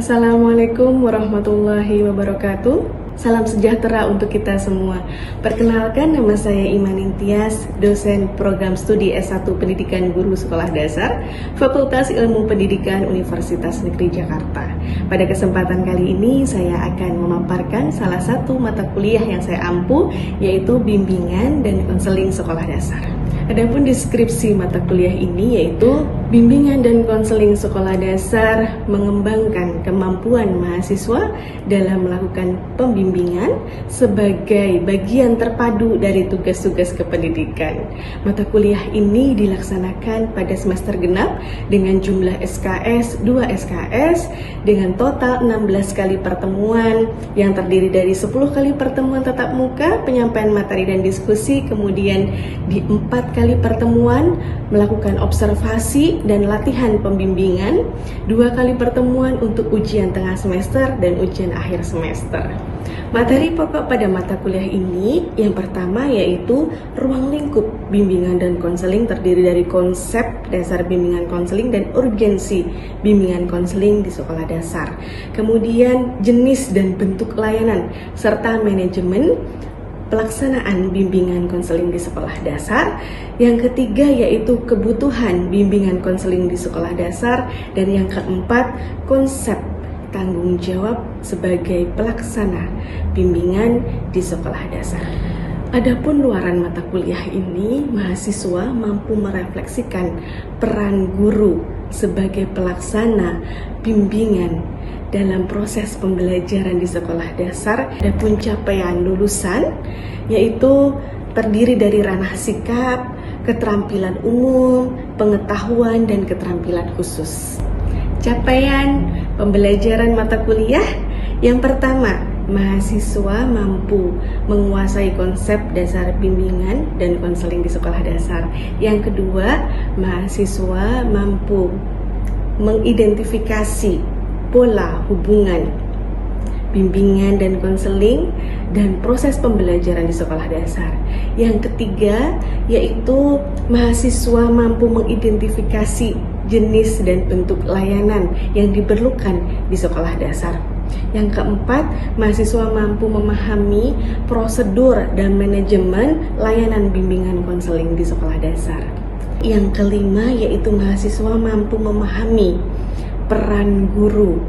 Assalamualaikum warahmatullahi wabarakatuh. Salam sejahtera untuk kita semua. Perkenalkan, nama saya Imanin Tias, dosen program studi S1 Pendidikan Guru Sekolah Dasar, Fakultas Ilmu Pendidikan Universitas Negeri Jakarta. Pada kesempatan kali ini saya akan memaparkan salah satu mata kuliah yang saya ampu, yaitu bimbingan dan konseling sekolah dasar. Adapun deskripsi mata kuliah ini yaitu bimbingan dan konseling sekolah dasar mengembangkan kemampuan mahasiswa dalam melakukan pembimbingan sebagai bagian terpadu dari tugas-tugas kependidikan. Mata kuliah ini dilaksanakan pada semester genap dengan jumlah SKS 2 SKS dengan total 16 kali pertemuan yang terdiri dari 10 kali pertemuan tatap muka, penyampaian materi dan diskusi, kemudian di 4 kali pertemuan melakukan observasi dan latihan pembimbingan, 2 kali pertemuan untuk ujian tengah semester dan ujian akhir semester. Materi pokok pada mata kuliah ini yang pertama yaitu ruang lingkup bimbingan dan konseling, terdiri dari konsep dasar bimbingan konseling dan urgensi bimbingan konseling di sekolah dasar. Kemudian jenis dan bentuk layanan serta manajemen pelaksanaan bimbingan konseling di sekolah dasar. Yang ketiga yaitu kebutuhan bimbingan konseling di sekolah dasar. Dan yang keempat, konsep tanggung jawab sebagai pelaksana bimbingan di sekolah dasar. Adapun luaran mata kuliah ini, mahasiswa mampu merefleksikan peran guru sebagai pelaksana bimbingan dalam proses pembelajaran di sekolah dasar. Adapun capaian lulusan yaitu terdiri dari ranah sikap, keterampilan umum, pengetahuan, dan keterampilan khusus. Capaian pembelajaran mata kuliah yang pertama, mahasiswa mampu menguasai konsep dasar bimbingan dan konseling di sekolah dasar. Yang kedua, mahasiswa mampu mengidentifikasi pola hubungan bimbingan dan konseling dan proses pembelajaran di sekolah dasar. Yang ketiga yaitu mahasiswa mampu mengidentifikasi jenis dan bentuk layanan yang diperlukan di sekolah dasar. Yang keempat, mahasiswa mampu memahami prosedur dan manajemen layanan bimbingan konseling di sekolah dasar. Yang kelima yaitu mahasiswa mampu memahami peran guru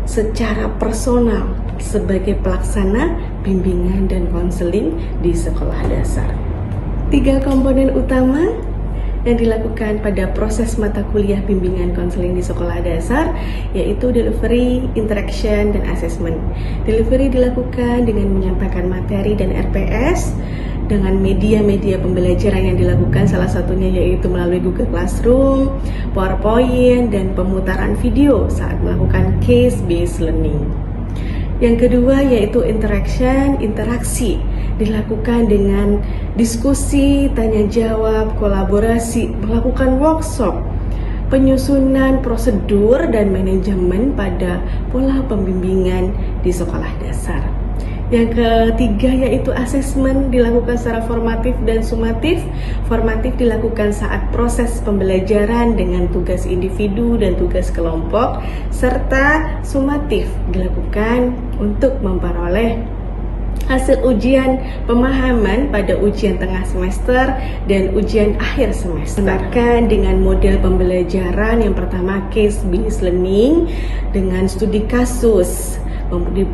secara personal sebagai pelaksana bimbingan dan konseling di sekolah dasar. 3 komponen utama yang dilakukan pada proses mata kuliah bimbingan konseling di sekolah dasar yaitu delivery, interaction, dan assessment. Delivery dilakukan dengan menyampaikan materi dan RPS dengan media-media pembelajaran yang dilakukan, salah satunya yaitu melalui Google Classroom, PowerPoint, dan pemutaran video saat melakukan case-based learning. Yang kedua yaitu interaction, interaksi dilakukan dengan diskusi, tanya jawab, kolaborasi, melakukan workshop, penyusunan prosedur dan manajemen pada pola pembimbingan di sekolah dasar. Yang ketiga yaitu asesmen, dilakukan secara formatif dan sumatif. Formatif dilakukan saat proses pembelajaran dengan tugas individu dan tugas kelompok, serta sumatif dilakukan untuk memperoleh hasil ujian pemahaman pada ujian tengah semester dan ujian akhir semester. Dengan model pembelajaran yang pertama case-based learning dengan studi kasus.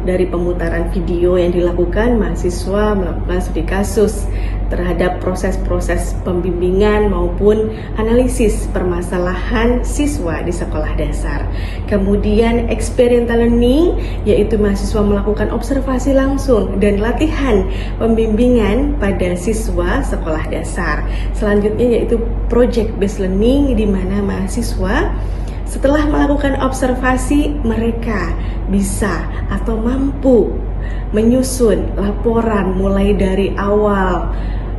Dari pemutaran video yang dilakukan, mahasiswa melakukan studi kasus terhadap proses-proses pembimbingan maupun analisis permasalahan siswa di sekolah dasar. Kemudian experiential learning, yaitu mahasiswa melakukan observasi langsung dan latihan pembimbingan pada siswa sekolah dasar. Selanjutnya yaitu project based learning, di mana mahasiswa setelah melakukan observasi, mereka bisa atau mampu menyusun laporan mulai dari awal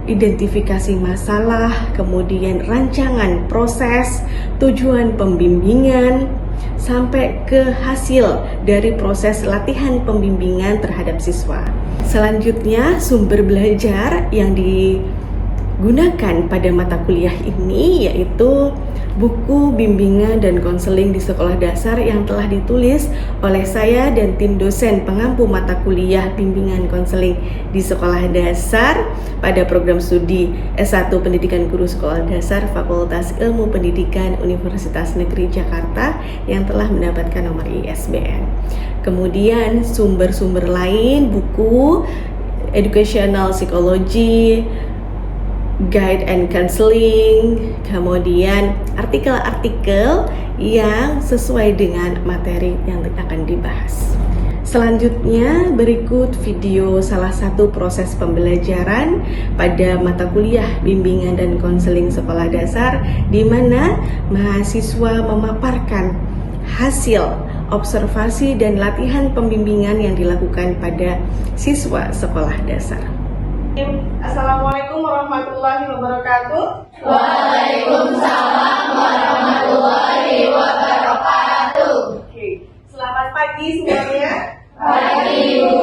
identifikasi masalah, kemudian rancangan proses, tujuan pembimbingan, sampai ke hasil dari proses latihan pembimbingan terhadap siswa. Selanjutnya, sumber belajar yang digunakan pada mata kuliah ini yaitu buku bimbingan dan konseling di sekolah dasar yang telah ditulis oleh saya dan tim dosen pengampu mata kuliah bimbingan konseling di sekolah dasar pada program studi S1 Pendidikan Guru Sekolah Dasar Fakultas Ilmu Pendidikan Universitas Negeri Jakarta yang telah mendapatkan nomor ISBN. Kemudian sumber-sumber lain, buku Educational Psychology, Guide and Counseling, kemudian artikel-artikel yang sesuai dengan materi yang akan dibahas. Selanjutnya berikut video salah satu proses pembelajaran pada mata kuliah bimbingan dan konseling sekolah dasar di mana mahasiswa memaparkan hasil observasi dan latihan pembimbingan yang dilakukan pada siswa sekolah dasar. Assalamualaikum warahmatullahi wabarakatuh. Waalaikumsalam warahmatullahi wabarakatuh. Oke, selamat pagi semuanya. Pagi, Bu.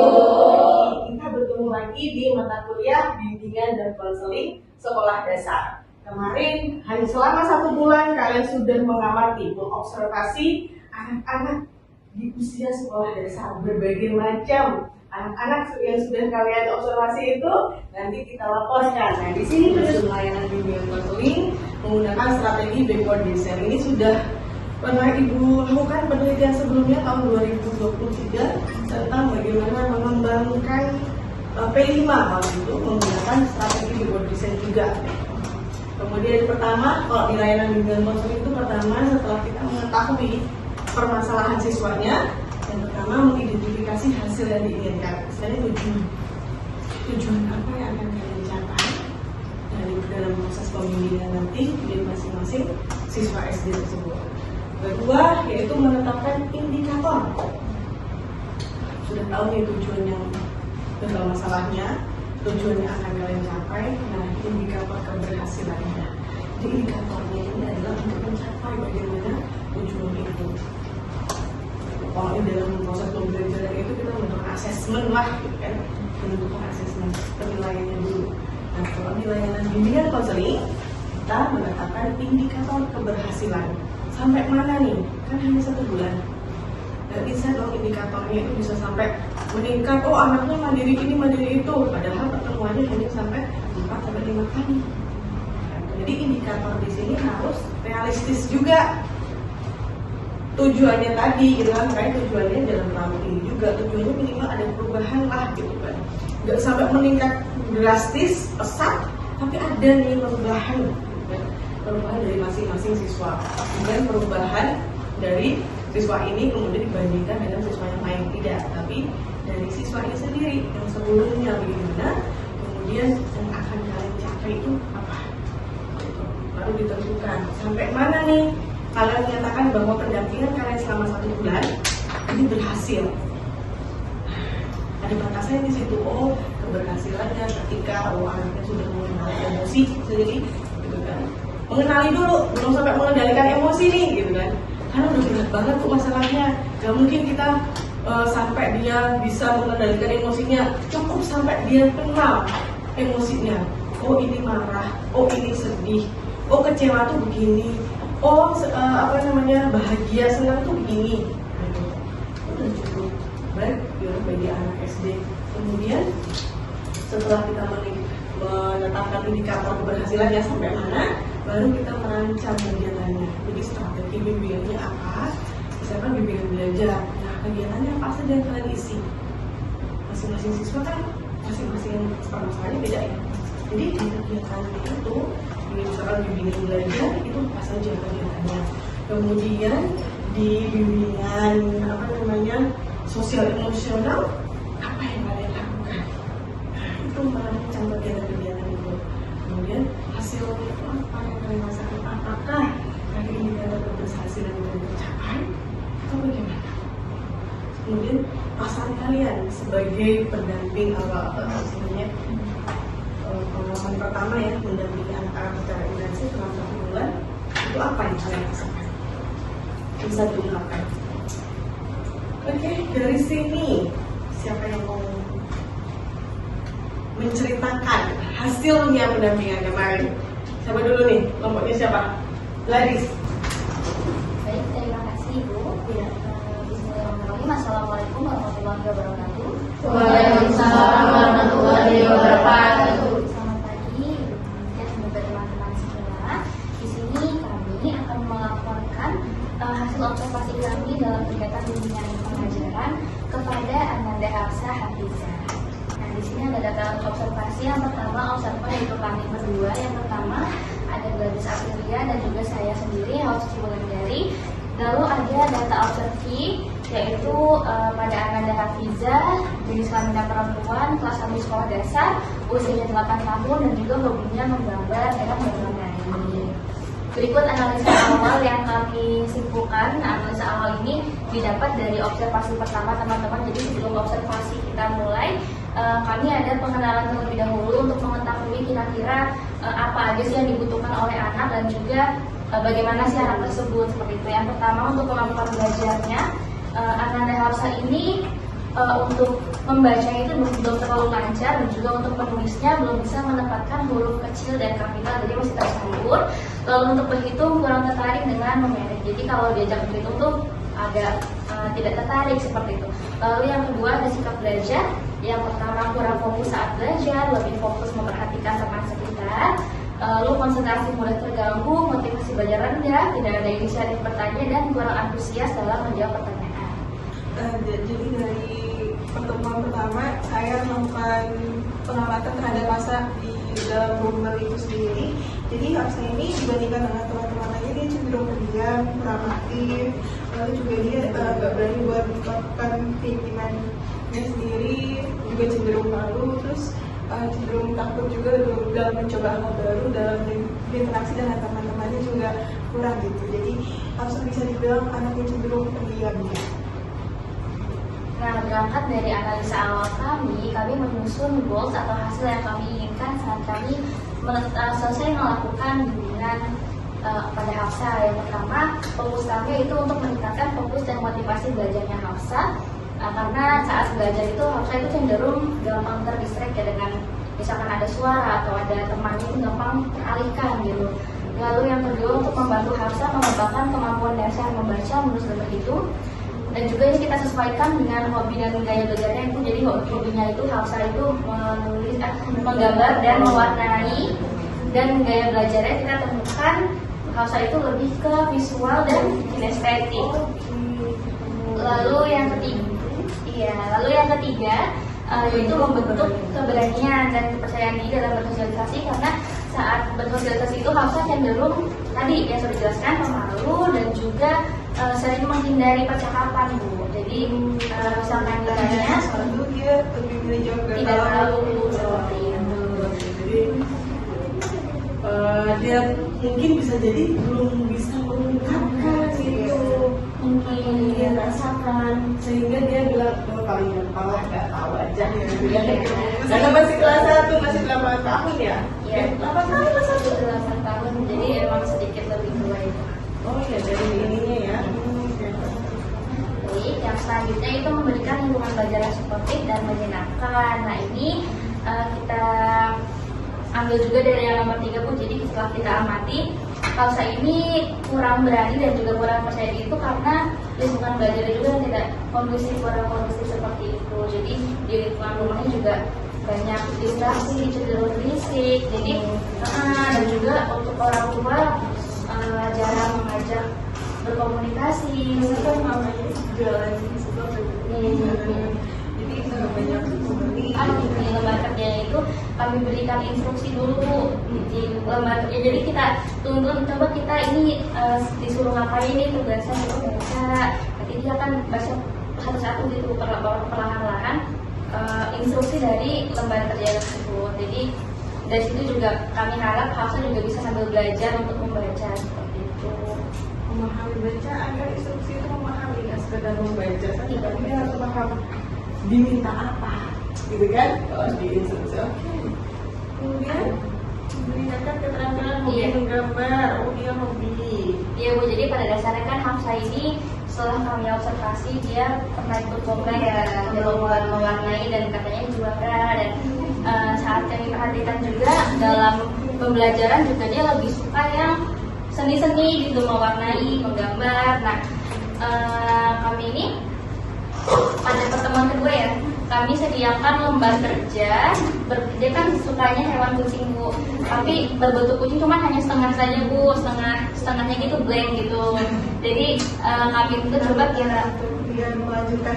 Kita bertemu lagi di mata kuliah bimbingan dan konseling sekolah dasar. Kemarin hanya selama 1 bulan kalian sudah mengamati, mengobservasi anak-anak di usia sekolah dasar berbagai macam. Anak-anak yang sudah kalian observasi itu nanti kita laporkan. Nah, di sini proses layanan bimbingan konseling menggunakan strategi backward design. Ini sudah pernah Ibu lakukan penelitian sebelumnya tahun 2023 tentang bagaimana mengembangkan P5 waktu itu menggunakan strategi backward design juga. Kemudian pertama, kalau di layanan bimbingan konseling itu pertama setelah kita mengetahui permasalahan siswanya, yang pertama mengidentifikasi hasil yang diinginkan. Misalnya tujuan apa yang akan kalian capai dari dalam proses pembimbingan nanti di masing-masing siswa SD tersebut. Kedua, yaitu menetapkan indikator. Sudah tahu nih tujuan yang masalahnya, tujuan yang akan kalian capai. Nah, indikator keberhasilannya. Jadi indikatornya ini adalah untuk mencapai bagaimana tujuan itu. Kalau di dalam proses pembelajaran itu kita menentukan asesmen lah, gitu kan? Menentukan asesmen penilaiannya dulu. Nah, kalau di layanan bimbingan konseling kita menetapkan indikator keberhasilan. Sampai mana nih? Kan hanya 1 bulan. Gak bisa dong indikatornya itu bisa sampai meningkat. Oh, anaknya mandiri ini mandiri itu. Padahal pertemuannya hanya sampai 4-5 kali. Jadi indikator di sini harus realistis juga. Tujuannya tadi gitu kan, kayak tujuannya dalam tahun ini juga tujuannya minimal ada perubahan lah gitu kan, nggak sampai meningkat drastis pesat, tapi ada nih perubahan gitu kan? Perubahan dari masing-masing siswa, bukan perubahan dari siswa ini kemudian dibandingkan dengan siswa yang lain, tidak, tapi dari siswa ini sendiri yang sebelumnya bagaimana, kemudian yang akan kalian capai itu apa, baru ditentukan sampai mana nih. Kalian menyatakan bahwa pendampingan kalian selama 1 bulan ini berhasil. Ada batasannya di situ. Oh, keberhasilannya ketika anaknya sudah mengenali emosi sendiri, gitu kan? Mengenali dulu, belum sampai mengendalikan emosi nih, gitu kan? Karena udah berat banget tuh masalahnya. Gak mungkin kita sampai dia bisa mengendalikan emosinya. Cukup sampai dia kenal emosinya. Oh, ini marah. Oh, ini sedih. Oh, kecewa tuh begini. Oh, bahagia, senang tuh begini. Udah cukup baik bagi anak SD. Kemudian setelah kita menetapkan indikator keberhasilannya sampai mana, baru kita merancang kegiatannya. Jadi strategi bimbingannya apa? Misalkan bimbingan belajar. Nah, kegiatannya apa saja yang kalian isi? Masing-masing siswa kan masing-masing permasalahannya beda ya. Jadi di kegiatan itu misalkan bimbingan belajar itu apa saja kegiatannya. Kemudian di bimbingan sosial emosional apa yang kalian lakukan. Itu merancang kegiatan itu. Kemudian hasilnya itu apa yang kalian rasakan, apakah dari indikator keberhasilan itu tercapai atau bagaimana. Kemudian pesan kalian sebagai pendamping pengalaman pertama ya, mendampingi anak-anak secara intensif selama 1 bulan, itu apa yang kalian rasakan? Bisa diungkapkan. Oke, dari sini siapa yang mau menceritakan hasilnya pendampingan kemarin? Siapa dulu nih? Kelompoknya siapa? Laris. Assalamualaikum warahmatullahi wabarakatuh. Waalaikumsalam warahmatullahi wabarakatuh. Selamat pagi, ya semoga teman-teman semua. Di sini kami akan melaporkan hasil observasi kami dalam kegiatan bimbingan pengajaran kepada Ananda Hafsah Hafizah. Nah, di sini ada data observasi. Yang pertama, observer yaitu kami berdua. Yang pertama ada Gladys Aprilia dan juga saya sendiri, Hafsah Wulandari. Lalu ada data observi yaitu pada Ananda Hafizah, jenis kelamin perempuan, kelas 1 sekolah dasar, usianya 8 tahun dan juga hobinya menggambar dan mengenai. Berikut analisa awal yang kami simpulkan. Analisa awal ini didapat dari observasi pertama teman-teman. Jadi sebelum observasi kita mulai, kami ada pengenalan terlebih dahulu untuk mengetahui kira-kira apa aja sih yang dibutuhkan oleh anak dan juga bagaimana sih anak tersebut seperti itu. Yang pertama untuk kemampuan belajarnya, Ananda Hafsah ini untuk membacanya itu belum terlalu lancar dan juga untuk menulisnya belum bisa menempatkan huruf kecil dan kapital, jadi masih tersambur. Lalu untuk berhitung kurang tertarik dengan numerik, jadi kalau diajak berhitung tuh agak tidak tertarik seperti itu. Lalu yang kedua ada sikap belajar. Yang pertama kurang fokus saat belajar, lebih fokus memperhatikan teman sekitar. Lalu konsentrasi mudah terganggu, motivasi belajar rendah, tidak ada inisiatif bertanya dan kurang antusias dalam menjawab pertanyaan. Jadi dari pertemuan pertama saya melakukan pengamatan terhadap Hafsah di dalam bimbel itu sendiri. Jadi Hafsah ini dibandingkan dengan teman-teman lainnya dia cenderung pendiam, kurang aktif, lalu juga dia nggak berani buat melakukan keinginannya sendiri, juga cenderung malu, terus cenderung takut juga dalam mencoba hal baru, dalam berinteraksi dengan teman-temannya juga kurang gitu. Jadi Hafsah bisa dibilang anaknya cenderung pendiam gitu. Nah, berangkat dari analisa awal kami menyusun goals atau hasil yang kami inginkan saat kami selesai melakukan bimbingan pada Hafsah. Yang pertama, fokus kami itu untuk meningkatkan fokus dan motivasi belajarnya Hafsah. Karena saat belajar itu Hafsah itu cenderung gampang terdistract ya, dengan misalkan ada suara atau ada temannya itu gampang teralihkan gitu. Lalu yang kedua, untuk membantu Hafsah mengembangkan kemampuan dasar membaca, menulis dan berhitung. Dan juga ini kita sesuaikan dengan hobi dan gaya belajarnya itu. Jadi hobinya itu Hafsah itu menulis, menggambar dan mewarnai, dan gaya belajarnya kita temukan Hafsah itu lebih ke visual dan kinestetik. Lalu yang ketiga, yaitu membentuk keberanian dan kepercayaan diri dalam bersosialisasi, karena saat bersosialisasi itu Hafsah cenderung tadi yang sudah dijelaskan pemalu dan juga sering menghindari percakapan, Bu. Jadi misalkan misalnya satu dia lebih milih jawab tidak tahu seperti itu. Jadi dia mungkin bisa jadi belum bisa mengungkapkan gitu, mungkin dia rasakan sehingga dia bilang paling gampang nggak tahu aja gitu ya. Karena masih kelas 1, masih 8 tahun ya. Iya, 8 tahun, jadi emang sedikit lebih tua itu. Oh ya, dari ininya ya. Baik, yang selanjutnya itu memberikan lingkungan belajar yang suportif dan menyenangkan. Nah, ini kita ambil juga dari yang nomor 3, Bu. Jadi setelah kita amati, Hafsah ini kurang berani dan juga kurang percaya diri itu karena lingkungan belajar juga yang tidak kondusif, kurang kondusif seperti itu. Jadi di lingkungan rumahnya juga banyak distraksi, cenderung berisik. Jadi dan juga untuk orang tua jarang mengajak berkomunikasi. Kan namanya jualan sesuatu. Jadi banyak Di lembar kerjanya itu kami berikan instruksi dulu di lembar kerja. Jadi kita tuntun, coba kita ini disuruh ngapain ini tugasnya untuk baca. Nanti dia akan baca satu-satu gitu perlahan-lahan instruksi dari lembar kerja tersebut. Jadi dari situ juga kami harap Hafsah juga bisa sambil belajar untuk membaca seperti itu. memahami bacaan, kan instruksi itu memahami, nggak sekedar membaca saja, tapi dia harus paham Diminta apa, gitu kan? Kalau di instruksi, oke. kemudian memberikan keterampilan hobi menggambar. Oh, dia hobi. Iya, Bu, jadi pada dasarnya kan Hafsah ini setelah kami observasi dia pernah ikut lomba ya, lomba mewarnai dan katanya juara. Dan saat kami perhatikan juga dalam pembelajaran juga dia lebih suka yang seni-seni gitu, mewarnai, menggambar. Nah, kami ini pada pertemuan kedua ya, kami sediakan lembar kerja. Dia kan sukanya hewan kucing Bu, tapi berbentuk kucing cuma hanya setengah saja Bu, setengahnya gitu blank gitu. Jadi kami itu coba kira biar melanjutkan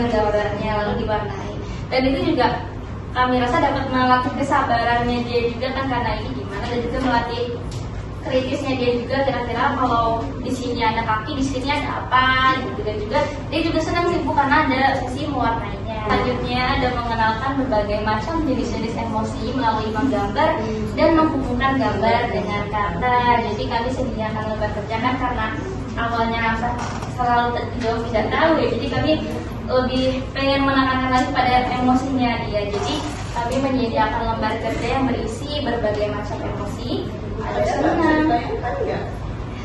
gambarnya lalu diwarnai. Dan itu juga kami rasa dapat melatih kesabarannya dia juga kan, karena ini gimana, dan juga melatih kritisnya dia juga, kira-kira kalau di sini ada kaki, di sini ada apa gitu. Dan juga dia juga senang sih Bu karena ada sisi mewarnainya. Selanjutnya ada mengenalkan berbagai macam jenis-jenis emosi melalui menggambar dan menghubungkan gambar dengan kata. Jadi kami sediakan lembar kerja kan karena awalnya rasa selalu tidak tahu ya, jadi kami lebih pengen menekankan lagi pada emosinya dia. Jadi kami menyediakan lembar kerja yang berisi berbagai macam emosi. Ada senang,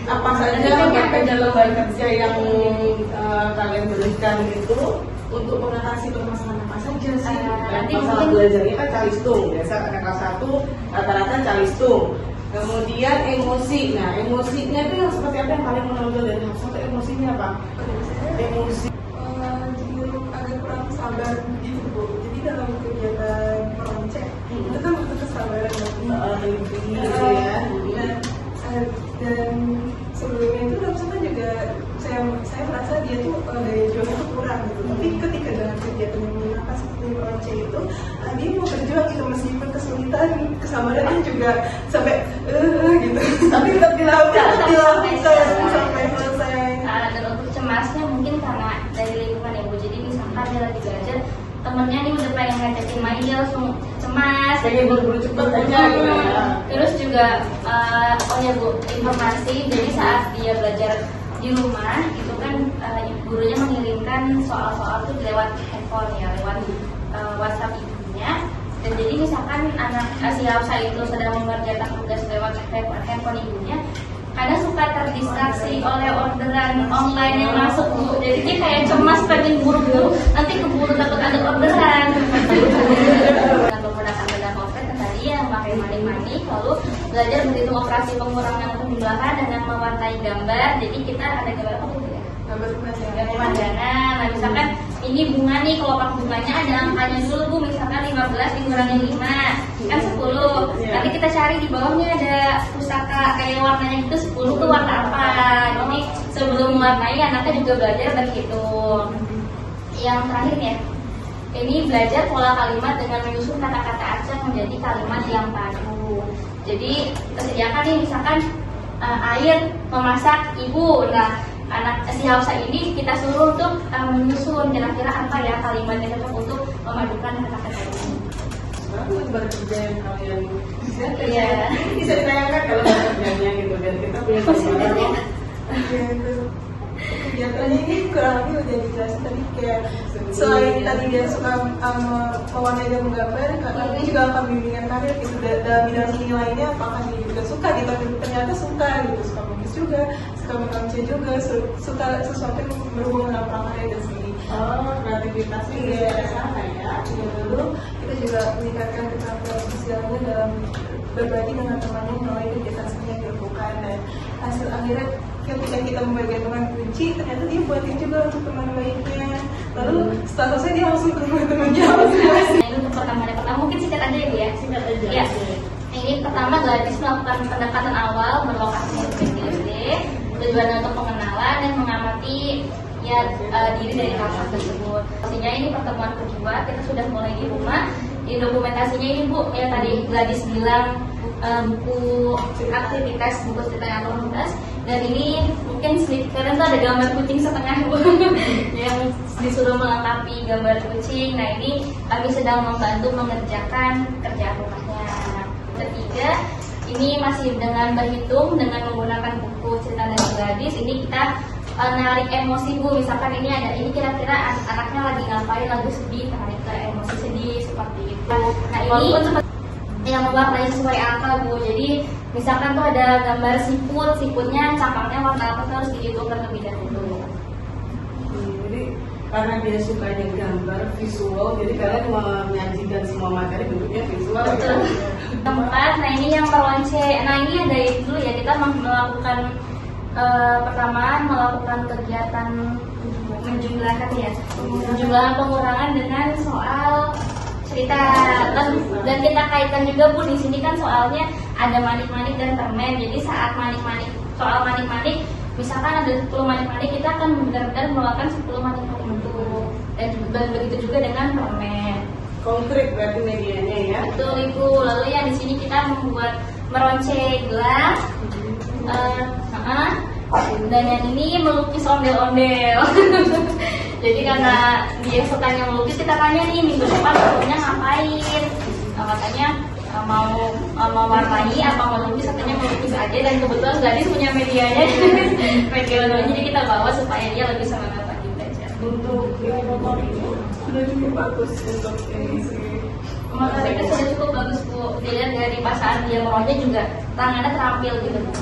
apa saja dalam lembar kerja yang kalian berikan itu untuk mengatasi permasalahan apa saja sih? Masalah belajarnya kan calistung, biasa anak kelas 1 rata-rata calistung. Kemudian emosi, nah emosinya itu yang seperti apa yang paling menonjol dari Hafsah? Itu emosinya apa? Emosi jadi agak kurang sabar gitu Bu. Jadi dalam kegiatan merancang itu kan butuh kesabaran gitu ya. Dan sebelumnya itu Hafsah kan juga saya merasa dia tuh daya juangnya tuh kurang gitu. Tapi ketika dalam kegiatan yang menyenangkan seperti merancang itu, dia mau berjuang gitu meskipun kesulitan, kesabarannya juga sampai gitu. Tapi tetap dilakukan sampai selesai. Dan untuk cemasnya mungkin karena dari lingkungan ya Bu. Jadi misalkan dia lagi belajar, temennya nih udah pengen ngajakin main, dia langsung cemas. Pengen buru-buru cepet aja gitu ya. Terus juga oh ya Bu, informasi. Jadi saat dia belajar di rumah itu kan gurunya mengirimkan soal-soal itu lewat handphone ya, lewat WhatsApp ibunya. Dan jadi misalkan anak si Hafsah itu sedang mengerjakan tugas lewat handphone ibunya, kadang suka terdistraksi oleh orderan online yang masuk Bu. Jadi dia kayak cemas pengen buru-buru, nanti keburu takut ada orderan. Dengan menggunakan benda konkret tadi yang pakai manik-manik, lalu belajar menghitung operasi pengurangan penjumlahan dengan mewarnai gambar. Jadi kita ada gambar apa Bu ya? Gambar Pemandangan. Nah misalkan ini bunga nih, kelopak bunganya ada angkanya dulu Bu, misalkan 15 dikurangi 5 kan 10. Nanti kita cari di bawahnya ada pusaka kayak warnanya itu 10 tuh warna apa. Jadi sebelum mewarnai anaknya juga belajar berhitung. Yang terakhir ya, ini belajar pola kalimat dengan menyusun kata-kata acak menjadi kalimat yang padu. Jadi tersediakan nih misalkan air memasak ibu. Nah anak si Hafsah ini kita suruh untuk menyusun kira-kira apa ya kalimat yang cocok untuk memadukan kata-kata ini. Lembar kerja yang kalian Iya. bisa ditayangkan kalau kerjanya gitu, dan kita punya pengalaman. Kegiatannya ini kurang lebih udah dijelasin tadi, kayak selain tadi dia suka mewarnai dan menggambar, kami juga akan bimbingan karir gitu dalam bidang seni lainnya, apakah dia juga suka gitu, ternyata suka gitu, suka melukis juga, suka merancang juga, suka sesuatu yang berhubungan dengan prakarya dan seni. Kreativitasnya dia ada sana ya. Lalu kita juga meningkatkan keterampilan sosialnya dalam berbagi dengan temannya melalui kegiatan seni yang dilakukan, dan hasil akhirnya ketika kita membagikan teman kunci, ternyata dia buatin juga untuk teman baiknya. Lalu statusnya dia langsung ke teman-temannya masing-masing. Ini untuk pertama mungkin singkat aja ya Bu ya. Singkat aja. Ya. Ini pertama Gadis melakukan pendekatan awal berlokasi di BSD. Tujuannya untuk pengenalan dan mengamati ya diri dari kampus tersebut. Pastinya ini pertemuan kedua, kita sudah mulai di rumah. Di dokumentasinya ini Bu, ya tadi Gladys bilang buku aktivitas, buku cerita yang komunitas. Dan ini mungkin kalian tuh ada gambar kucing setengah Bu yang disuruh melengkapi gambar kucing. Nah ini kami sedang membantu mengerjakan kerjaan rumahnya. Nah, ketiga ini masih dengan berhitung dengan menggunakan buku cerita dari Gladys. Ini kita narik emosi Bu, misalkan ini ada, ini kira-kira anaknya lagi ngapain, lagu sedih, tarik ke emosi sedih seperti itu. Nah ini yang mewarnai sesuai angka Bu. Jadi misalkan tuh ada gambar siputnya cakangnya warna apa tuh harus dihitungkan lebih dahulu. Jadi karena dia sukanya gambar visual, jadi kalian menyajikan semua materi bentuknya visual. Betul. Keempat, nah ini yang meronce. Nah ini ada dulu ya, kita melakukan Pertama, melakukan kegiatan penjumlahan pengurangan dengan soal cerita, dan kita kaitkan juga Bu, di sini kan soalnya ada manik-manik dan permen. Jadi saat soal manik-manik, misalkan ada 10 manik-manik, kita akan benar-benar mengeluarkan 10 manik-manik itu, dan begitu juga dengan permen. Konkret berarti medianya ya. Betul Ibu. Lalu yang di sini kita membuat meronce gelas, dan yang ini melukis ondel-ondel. Jadi karena dia sukanya melukis, kita tanya nih minggu depan waktunya ngapain. Katanya mau warnai apa melukis, katanya melukis aja, dan kebetulan gadis punya medianya. Jadi kita bawa supaya dia lebih semangat lagi belajar. Untuk yang motor itu sudah cukup bagus untuk ini sih. Motor itu sudah cukup bagus Bu. Dilihat dari pasangan dia meronce juga tangannya terampil gitu Bu.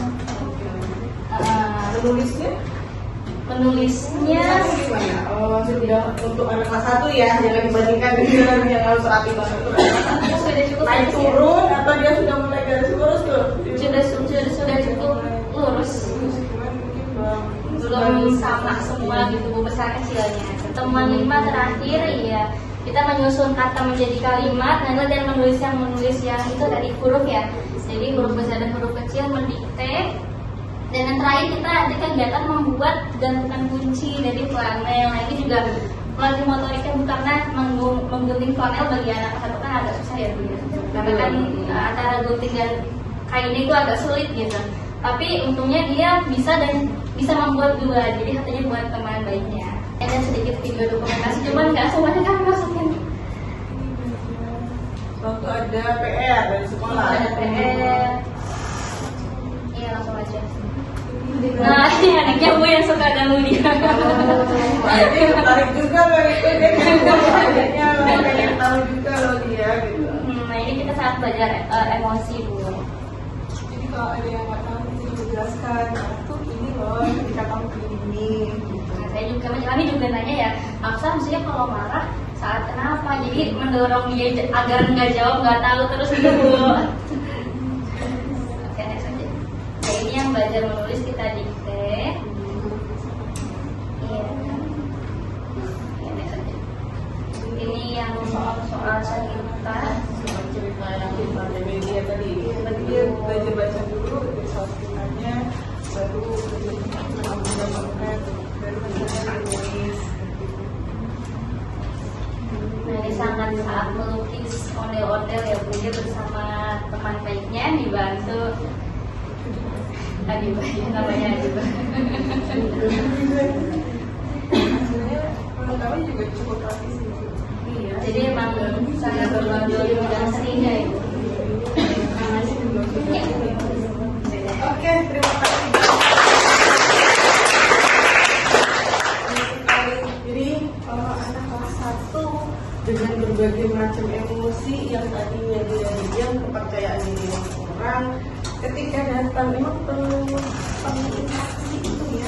Menulisnya Gimana? Oh, sudah untuk anak kelas 1 ya, jangan dibandingkan dengan yang harus rapi banget. sudah cukup Naik bagus ya. turun atau dia sudah mulai garis lurus tuh? Sudah cukup lurus. Belum sama semua gitu Bu, besar kecilnya. Teman 5 terakhir ya, kita menyusun kata menjadi kalimat, dan menulis yang itu dari huruf ya. Jadi huruf besar dan huruf kecil, mendikte. Dan yang terakhir kita ada kegiatan membuat gantungan kunci dari flanel. Nah ini juga melatih motoriknya Bu, karena menggunting flanel bagi anak satu kan agak susah ya Bu. Karena kan antara gunting dan kainnya itu agak sulit gitu. Tapi untungnya dia bisa membuat dua. Jadi katanya buat teman baiknya. Ada sedikit video dokumentasi, cuman nggak semuanya kan masukin. Waktu ada PR dari sekolah. Ada PR. Iya langsung aja. Nah, ini anaknya Bu yang suka ganggu dia. Jadi tertarik juga loh itu, dia kayaknya pengen tahu juga loh dia gitu. Nah ini kita saat belajar emosi Bu. Jadi kalau ada yang nggak tahu bisa dijelaskan, tuh ini loh ketika kamu begini. Nah, kami juga nanya ya, Aksa maksudnya kalau marah saat kenapa? Jadi mendorong dia agar nggak jawab, nggak tahu terus gitu Bu. Oke, next aja. Nah, ini yang belajar menulis kita dikte. Iya. Oke, next aja. Ini yang soal cerita. Cerita yang di media tadi. Tadi dia belajar baca dulu, dari soal ceritanya, baru baru menulis. Nah, ini sangat saat melukis ondel-ondel ya Bu, dia bersama teman baiknya dibantu Adiba, ya, namanya Adiba. Sebenarnya menurut kami juga cukup praktis sih. Iya, jadi emang sangat berbantu di bidang seninya Ibu. Ya. Oke, terima kasih. Jadi kalau anak kelas 1 dengan berbagai macam emosi yang tadinya dia diam, kepercayaan diri yang kurang, ketika datang memang perlu interaksi itu ya.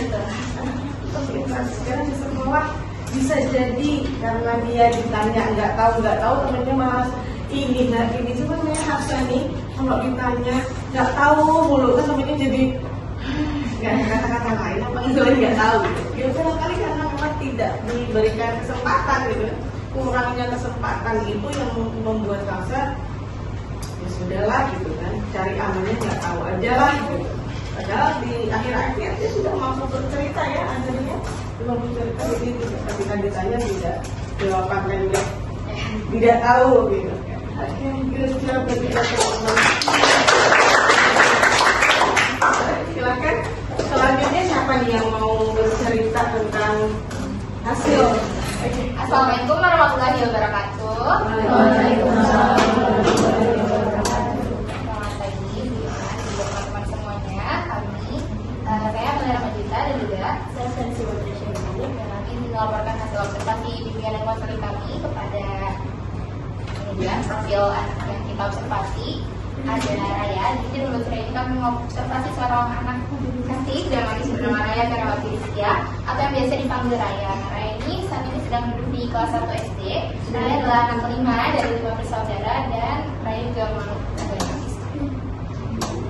Perlu interaksi karena di sekolah bisa jadi karena dia ditanya nggak tahu temennya malah ini cuma saya Hafsa nih kalau ditanya nggak tahu mulu kan temennya jadi nggak ada kata-kata lain apa istilahnya nggak tahu ya barangkali karena memang tidak diberikan kesempatan gitu, kurangnya kesempatan itu yang membuat Hafsa ya sudahlah gitu kan, cari amannya nggak tahu aja lah gitu. Padahal di akhir-akhir dia sudah mampu bercerita ya, akhirnya cuma bercerita jadi ketika ditanya tidak jawabannya tidak tahu gitu. Akhirnya kira-kira bercerita. Silakan. Selanjutnya siapa nih yang mau bercerita tentang hasil? Assalamualaikum warahmatullahi wabarakatuh. Waalaikumsalam. Selamat pagi, teman-teman semuanya. Saya Melera Majita dan juga saya Sensi Wadresya Ibu, dan nanti melaporkan hasil observasi bimbingan dan konseling kami kepada profil anak yang kita observasi. Ada Raya. Jadi menurut saya ini kami mengobservasi seorang anak cantik dan manis bernama Raya Karawati Rizkia, atau yang biasa dipanggil Raya. Raya ini saat ini sedang duduk di kelas 1 SD. Raya adalah anak kelima dari 5 bersaudara, dan Raya juga memeluk ada yang manis.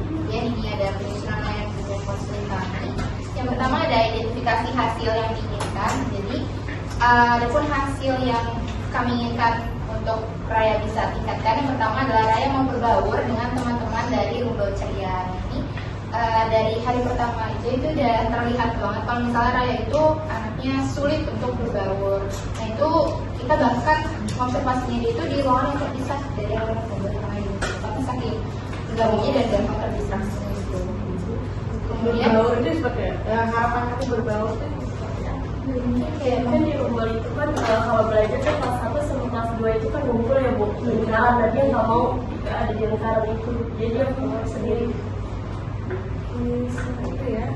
Kemudian ini ada penyusunan layanan bimbingan konseling kami. Adapun hasil yang kami inginkan untuk Raya bisa tingkatkan, yang pertama adalah Raya mau berbaur dengan teman-teman dari Rumba Ceria. Ini dari hari pertama itu udah terlihat banget kalau misalnya Raya itu anaknya sulit untuk berbaur. Nah itu kita bahkan observasinya dia itu di ruangan yang terpisah dari anak-anak sama ibu, tapi saking bergabungnya dan gampang terdistraksi itu. Kemudian Berbaur itu seperti harapan aku berbaur itu kayak kan di rumah itu kan kalau belajar kan kelas 1 sama kelas 2 itu kan ngumpul ya Bu, lingkaran, dan dia nggak mau ada di lingkaran itu, jadi dia keluar sendiri. Itu ya.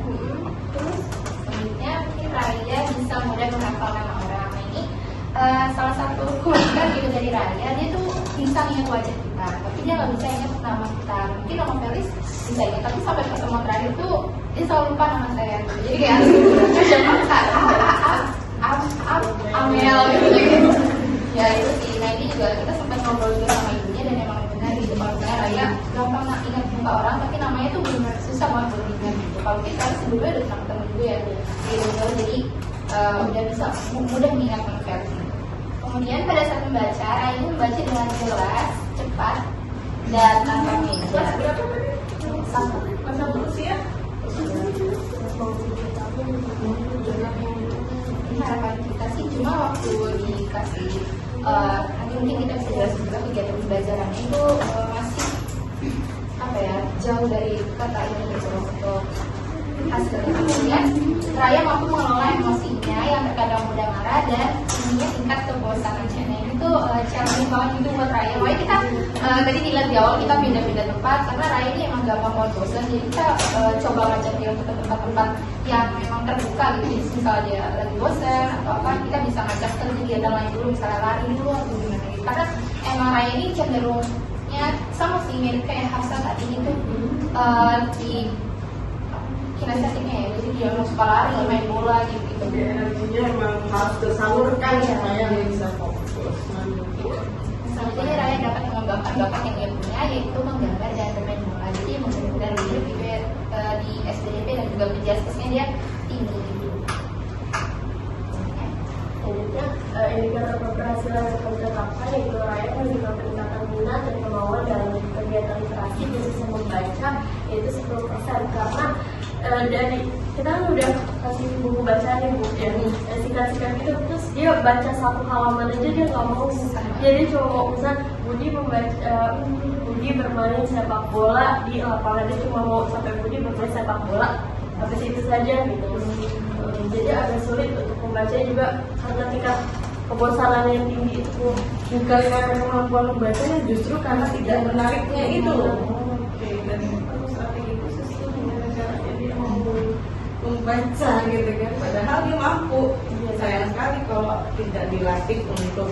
Terus selanjutnya mungkin Raya bisa mudah menghafal nama orang. Nah ini salah satu keunikan gitu dari Raya, dia tuh bisa ingat wajah kita, tapi dia nggak bisa ingat nama kita. Mungkin nama Felis bisa ingat, tapi sampai pertemuan terakhir tuh dia selalu lupa nama saya. Jadi kayak Amel gitu. Ya itu sih. Nah ini juga kita sempat ngobrol juga sama ibunya dan emang benar gitu. Kalau misalnya Raya gampang ingat muka orang, tapi namanya tuh benar susah banget buat ingat gitu. Kalau kita sebelumnya udah pernah ketemu juga ya gitu, jadi udah bisa mudah mengingat nama Felis. Kemudian pada saat membaca, Raya itu membaca dengan jelas, cepat, dan tanpa meja. Masa berusia? Harapan kita sih cuma waktu dikasih nanti mungkin kita bisa jelasin juga kegiatan pembelajarannya itu masih apa ya, jauh dari kata ini gitu untuk hasilnya. Kemudian Raya mampu mengelola emosinya yang terkadang mudah marah dan punya tingkat kebosanannya. Nah ini tuh challenging banget gitu buat Raya. Makanya kita tadi dilihat di awal kita pindah-pindah tempat karena Raya ini emang gampang banget bosan. Jadi kita coba ngajak dia untuk ke tempat-tempat yang memang terbuka gitu. Jadi misalnya dia lagi bosan atau apa, kita bisa ngajak ke kegiatan lain dulu, misalnya lari dulu atau gimana gitu. Karena emang Raya ini cenderungnya sama sih mirip kayak Hafsa tadi gitu di kinestetiknya ya, jadi dia mau suka lari, main bola gitu. Jadi energinya emang harus tersalurkan supaya dia bisa fokus. Selanjutnya Raya dapat mengembangkan bakat yang dia punya, yaitu menggambar dan bermain bola. Jadi emang benar-benar hidup di SPDP dan juga penjelasannya dia tinggi. Selanjutnya indikator keberhasilan yang kami tetapkan yaitu Raya menunjukkan peningkatan minat dan kemauan dalam kegiatan literasi khususnya membaca yaitu 10%, karena dari kita kan udah kasih buku bacaan nih Bu ya, sikat-sikat gitu, terus dia baca satu halaman aja dia nggak mau, jadi cuma mau misal Budi bermain sepak bola di lapangan, dia cuma mau sampai Budi bermain sepak bola sampai situ saja gitu. Jadi agak sulit untuk membaca juga karena tingkat kebosanan yang tinggi itu, Bukan karena kemampuan membacanya, justru karena tidak menariknya itu. Oke, dan terus strategi khusus tuh gimana caranya dia mau membaca gitu kan, padahal dia mampu. Sayang sekali kalau tidak dilatih untuk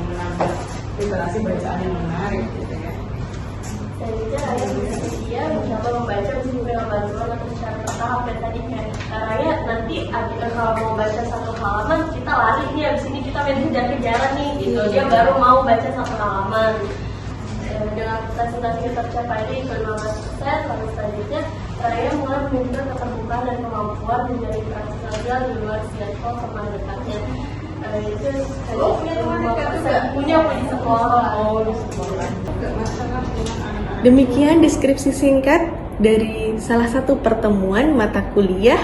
menambah literasi bacaan yang menarik gitu kan. Selanjutnya Raya bersedia mencoba membaca meskipun dengan bantuan atau secara bertahap, dan tadi kayak Raya nanti kalau mau baca satu halaman kita lari nih, abis ini kita main kejar-kejaran nih gitu, dia baru mau baca satu halaman. Dengan presentasi tercapai di 15%, lalu selanjutnya Raya mulai menunjukkan keterbukaan dan kemampuan menjadi interaksi sosial di luar circle teman dekatnya. Itu Punya teman dekat juga? punya di sekolah. Di sekolah. Enggak masalah dengan anak-anak. Demikian deskripsi singkat dari salah satu pertemuan mata kuliah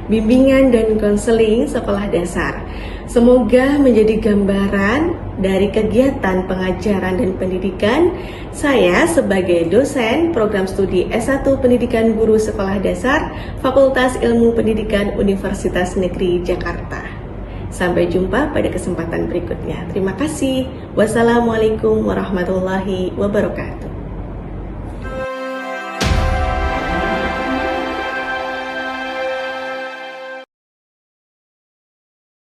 bimbingan dan konseling sekolah dasar. Semoga menjadi gambaran dari kegiatan pengajaran dan pendidikan saya sebagai dosen program studi S1 Pendidikan Guru Sekolah Dasar Fakultas Ilmu Pendidikan Universitas Negeri Jakarta. Sampai jumpa pada kesempatan berikutnya. Terima kasih. Wassalamualaikum warahmatullahi wabarakatuh.